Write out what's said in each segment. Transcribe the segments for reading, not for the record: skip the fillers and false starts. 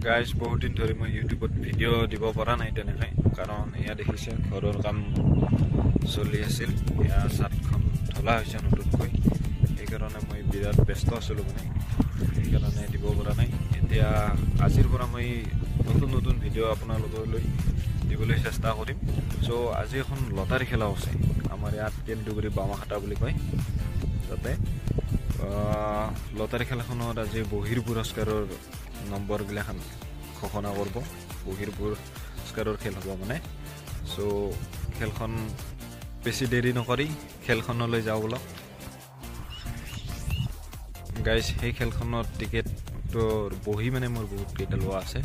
Guys বহুত দিন ধৰি মই ইউটিউবত ভিডিঅ' দিব পৰা নাই তেনেকৈ, কাৰণ এয়া দেখিছে ঘৰৰ কাম চলি আছিল। এয়া ছাদখন ঢলা হৈছে নতুনকৈ, সেইকাৰণে মই বিৰাট ব্যস্ত আছিলোঁ মানে, সেইকাৰণে দিব পৰা নাই। এতিয়া আজিৰ পৰা মই নতুন নতুন ভিডিঅ' আপোনালোকলৈ দিবলৈ চেষ্টা কৰিম। চ' আজি এখন লটাৰী খেলা হৈছে আমাৰ ইয়াত, কেন্দুগুৰি বামাখাটা বুলি কয়। তাতে লটাৰী খেলাখনত আজি বহিৰ পুৰস্কাৰৰ নম্বৰগিলাখান ঘোষণা কৰিব। বহিৰ পুৰস্কাৰৰ খেল হ'ব মানে। চ' খেলখন বেছি দেৰি নকৰি খেলখনলৈ যাওঁ বলক গাইজ। সেই খেলখনত টিকেটৰ বহি মানে মোৰ বহুত কেইটা লোৱা আছে,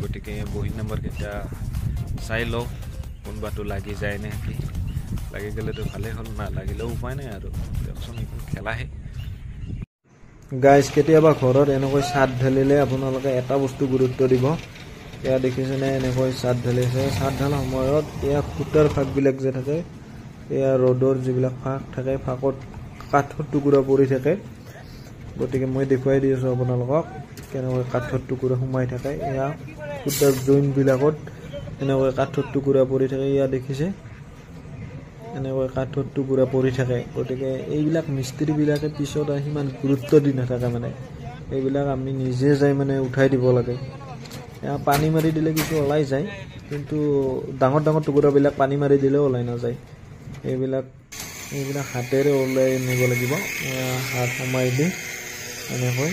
গতিকে বহি নম্বৰকেইটা চাই লওঁ কোনোবাটো লাগি যায় নে কি। লাগি গ'লেতো ভালেই হ'ল, নালাগিলেও উপায় নাই আৰু দিয়কচোন, এইখন খেলাহে। গাইজ কেতিয়াবা ঘৰত এনেকৈ ছাদ ঢালিলে আপোনালোকে এটা বস্তু গুৰুত্ব দিব। এয়া দেখিছেনে, এনেকৈ ছাদ ঢালিছে। ছাদ ঢালাৰ সময়ত এয়া খুটাৰ ফাঁকবিলাক যে থাকে, এয়া ৰ'দৰ যিবিলাক ফাঁক থাকে, ফাঁকত কাঠৰ টুকুৰা পৰি থাকে। গতিকে মই দেখুৱাই দি আছোঁ আপোনালোকক কেনেকৈ কাঠৰ টুকুৰা সোমাই থাকে। এয়া খুটাৰ জইনবিলাকত এনেকৈ কাঠৰ টুকুৰা পৰি থাকে, এয়া দেখিছে এনেকৈ কাঠৰ টুকুৰা পৰি থাকে। গতিকে এইবিলাক মিস্ত্ৰীবিলাকে পিছত সিমান গুৰুত্ব দি নাথাকে মানে, এইবিলাক আমি নিজে যাই মানে উঠাই দিব লাগে। পানী মাৰি দিলে কিছু ওলাই যায়, কিন্তু ডাঙৰ ডাঙৰ টুকুৰাবিলাক পানী মাৰি দিলেও ওলাই নাযায়। এইবিলাক হাতেৰে ওলাই নিব লাগিব। হাত সোমাই দি এনেকৈ,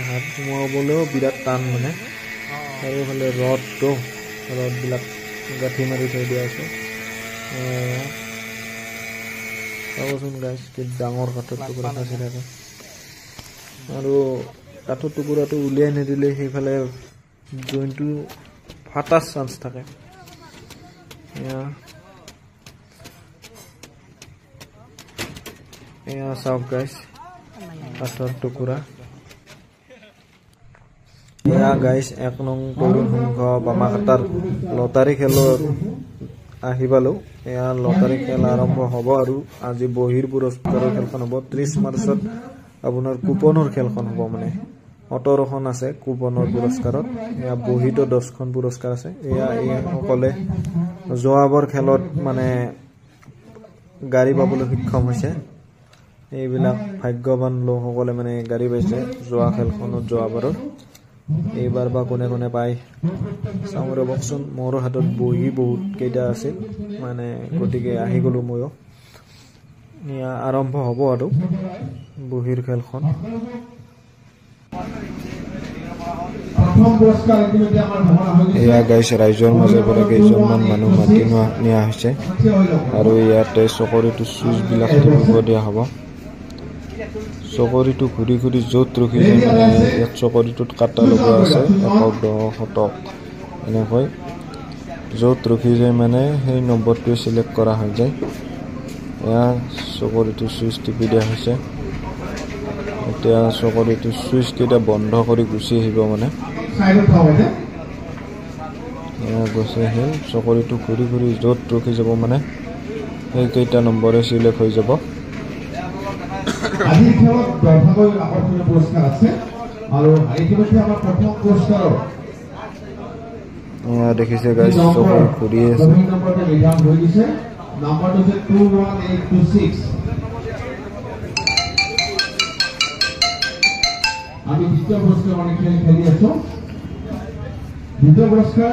হাত সোমাবলৈও বিৰাট টান মানে। চাৰিওফালে ৰ'দবিলাক গাঁঠি মাৰি থৈ দিয়া আছে। চাবচোন গাইজ, কি ডাঙৰ কাঠৰ টুকুৰা ফাঁচি থাকে। আৰু কাঠৰ টুকুৰাটো উলিয়াই নিদিলে সেইফালে জইনটো ফাটাৰ চান্স থাকে। এয়া চাওক গাইজ, কাঠৰ টুকুৰা। এয়া গাইজ ১ নং তৰুণ সংঘ বামাখাটাৰ লটাৰী খেলত আহি পালোঁ। এয়া লটাৰী খেল আৰম্ভ হ'ব আৰু আজি বহিৰ পুৰস্কাৰৰ খেলখন হ'ব। ৩০ মাৰ্চত আপোনাৰ কুপনৰ খেলখন হ'ব মানে। ১৭খন আছে কুপনৰ পুৰস্কাৰত, এয়া বহিতো 10খন পুৰস্কাৰ আছে। এইসকলে যোৱাবাৰ খেলত মানে গাড়ী পাবলৈ সক্ষম হৈছে। এইবিলাক ভাগ্যৱান লোকসকলে মানে গাড়ী পাইছে যোৱা খেলখনত, যোৱাবাৰৰ। এইবাৰ বা কোনে কোনে পায় চাওঁ ৰ'বকচোন। মোৰ হাতত বহি বহুত কেইটা আছিল মানে, গতিকে আহি গ'লোঁ ময়ো। এয়া আৰম্ভ হ'ব আৰু বহিৰ খেলখন। এয়া গাইছে ৰাইজৰ মাজৰ পৰা কেইজনমান মানুহ মাতি নিয়া হৈছে, আৰু ইয়াতে চকৰিটো চুইচবিলাক টিপিব দিয়া হ'ব। চকৰিটো ঘূৰি ঘূৰি য'ত ৰখি যায় মানে, ইয়াত চকৰিটোত কাটা লগোৱা আছে ১০০ এনেকৈ। য'ত ৰখি যায় মানে সেই নম্বৰটোৱে চিলেক্ট কৰা হৈ যায়। এয়া চকৰিটো চুইচ টিপি দিয়া হৈছে। এতিয়া চকৰিটো চুইচকেইটা বন্ধ কৰি গুচি আহিব মানে। এয়া গুচি আহিল। চকৰিটো ঘূৰি ঘূৰি য'ত ৰখি যাব মানে সেইকেইটা নম্বৰে চিলেক্ট হৈ যাব। আজিৰ খেলত 10টাকৈ আকৰ্ষণীয় পুৰস্কাৰ আছে, আৰু ইতিমধ্যে আমাৰ প্ৰথম পুৰস্কাৰৰ দেখিছে গাইজ, চকৰি ঘূৰি আছে। নম্বৰটো নিৰ্ধাৰণ হৈ গৈছে। নম্বৰটো হৈছে 21826। আমি দ্বিতীয় পুৰস্কাৰ মানে খেলি আছো। দ্বিতীয় পুৰস্কাৰ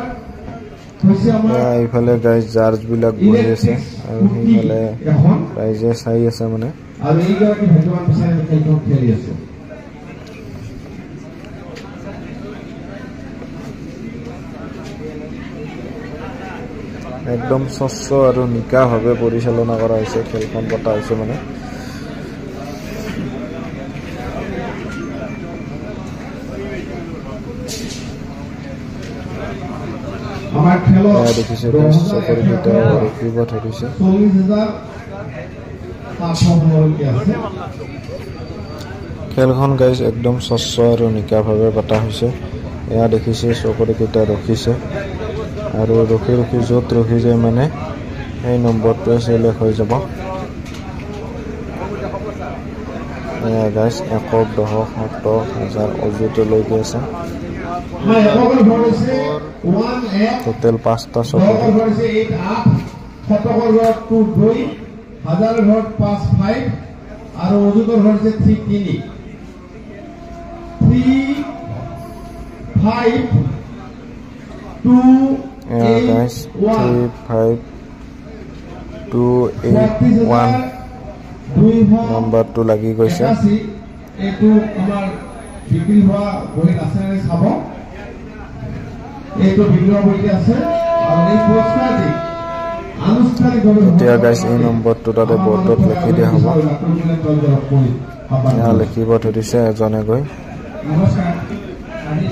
হৈছে আমাৰ এইফালে গাইজ জাৰ্জ বিলাক বহি আছে, আৰু সেইফালে ৰাইজে চাই আছে মানে। আৰু এইগৰাকী ভাগ্যৱান বিচাৰি আমি খেলখন খেলি আছো। একদম স্বচ্ছ আৰু নিকাভাৱে পৰিচালনা কৰা হৈছে, খেলখন পতা হৈছে মানে। আমাৰ খেলত দেখিছে চকৰিকেইটা ৰখিব ধৰিছে। 40,500 আছে। খেলখন গাইজ একদম স্বচ্ছ আৰু নিকাভাৱে পতা হৈছে। এয়া দেখিছে চকৰিকেইটা ৰখিছে, আৰু ৰখি ৰখি য'ত ৰখি যায় মানে সেই নম্বৰটোৱে চিলেক্ট হৈ যাব। এয়া গাইজ ১০০, ১০০, ৭০০০ অযুতলৈকে আছে। একক ঘৰ হৈছে 1 টোটেল 5টা দহৰ ঘৰ হৈছে 8 শতকৰ ঘৰ 2 2 হাজাৰৰ ঘৰ 5 5 আৰু অযুতৰ ঘৰ হৈছে 3 3 5 2 guys 3 5 2 8 1 নম্বৰটো লাগি গৈছে এইটো আমাৰ বিক্ৰী হোৱা বহি আছে চাব এইটো বিক্ৰী হোৱা বহি আছে আৰু এই পুৰস্কাৰটি আনুষ্ঠানিকভাৱে এতিয়া গাইছ এই নম্বৰটো তাতে বৰ্ডত লিখি দিয়া হ'ব এয়া লিখিব ধৰিছে এজনে গৈ নমস্কাৰ আজি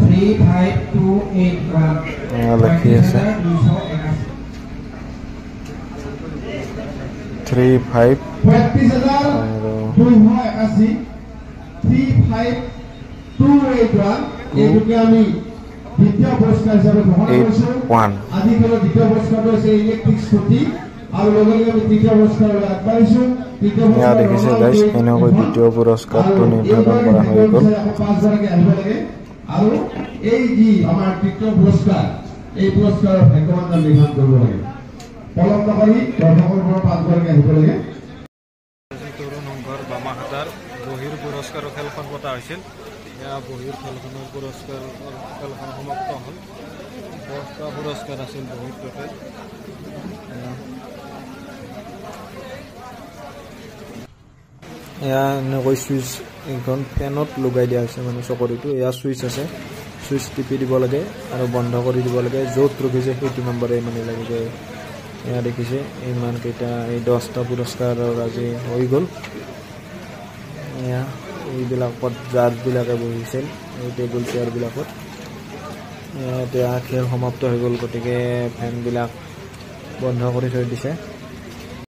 35281 এয়া লিখি আছে 35 35281 35281 এইটোকে আমি দ্বিতীয় পুৰস্কাৰ হিচাপে ঘোষণা কৰিছো আজি কোনো দ্বিতীয় পুৰস্কাৰটো হৈছে ইলেক্ট্ৰিক স্কুটি আৰু লগে লগে আমি তৃতীয় পুৰস্কাৰলৈ আগবাঢ়িছো এয়া দেখিছে গাইছ এনেকৈ দ্বিতীয় পুৰস্কাৰটো নিৰ্ধাৰণ কৰা হৈ গ'ল 5 গৰাকী আহিব লাগে আৰু এই যি আমাৰ তৃতীয় পুৰস্কাৰ এই পুৰস্কাৰৰ ভাগ্যৱান নিৰ্ধাৰণ কৰিব লাগে পলম নকৰি দৰ্শকৰ পৰা 5 গৰাকী আহিব লাগে তৰুণ সংঘৰ বামাহাটাৰ বহিৰ পুৰস্কাৰ খেলখন পতা হৈছিল এয়া বহিৰ খেলখনৰ পুৰস্কাৰ খেলখন সমাপ্ত হ'ল 10টা পুৰস্কাৰ আছিল বহিৰ টোটেল এয়া এনেকৈ চুইচ এইখন ফেনত লগাই দিয়া হৈছে মানে চকৰিটো এয়া চুইচ আছে চুইচ টিপি দিব লাগে আৰু বন্ধ কৰি দিব লাগে য'ত ৰখিছে সেইটো নম্বৰে মানে লাগি যায় এয়া দেখিছে ইমানকেইটা এই 10টা পুৰস্কাৰৰ আজি হৈ গ'ল এয়া এইবিলাকত জাজবিলাকে বহিছিল এই টেবুল চেয়াৰবিলাকত এতিয়া খেল সমাপ্ত হৈ গ'ল গতিকে ফেনবিলাক বন্ধ কৰি থৈ দিছে